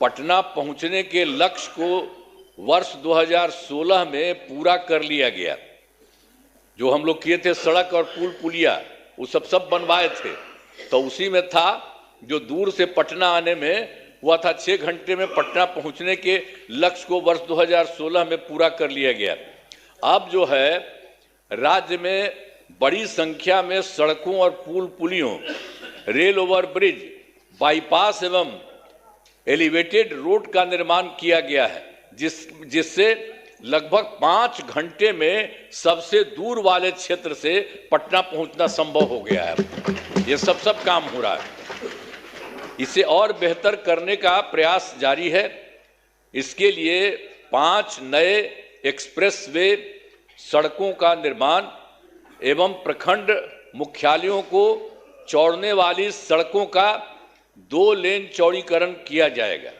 पटना पहुंचने के लक्ष्य को वर्ष 2016 में पूरा कर लिया गया। जो हम लोग किए थे सड़क और पुल पुलिया, वो सब बनवाए थे, तो उसी में था जो दूर से पटना आने में हुआ था 6 घंटे में पटना पहुंचने के लक्ष्य को वर्ष 2016 में पूरा कर लिया गया। अब जो है राज्य में बड़ी संख्या में सड़कों और पुल पुलियों, रेल ओवर ब्रिज, बाईपास एवं एलिवेटेड रोड का निर्माण किया गया है, जिससे लगभग 5 घंटे में सबसे दूर वाले क्षेत्र से पटना पहुंचना संभव हो गया है। ये सब काम हो रहा है। इसे और बेहतर करने का प्रयास जारी है। इसके लिए 5 नए एक्सप्रेसवे सड़कों का निर्माण एवं प्रखंड मुख्यालयों को जोड़ने वाली सड़कों का 2 लेन चौड़ीकरण किया जाएगा।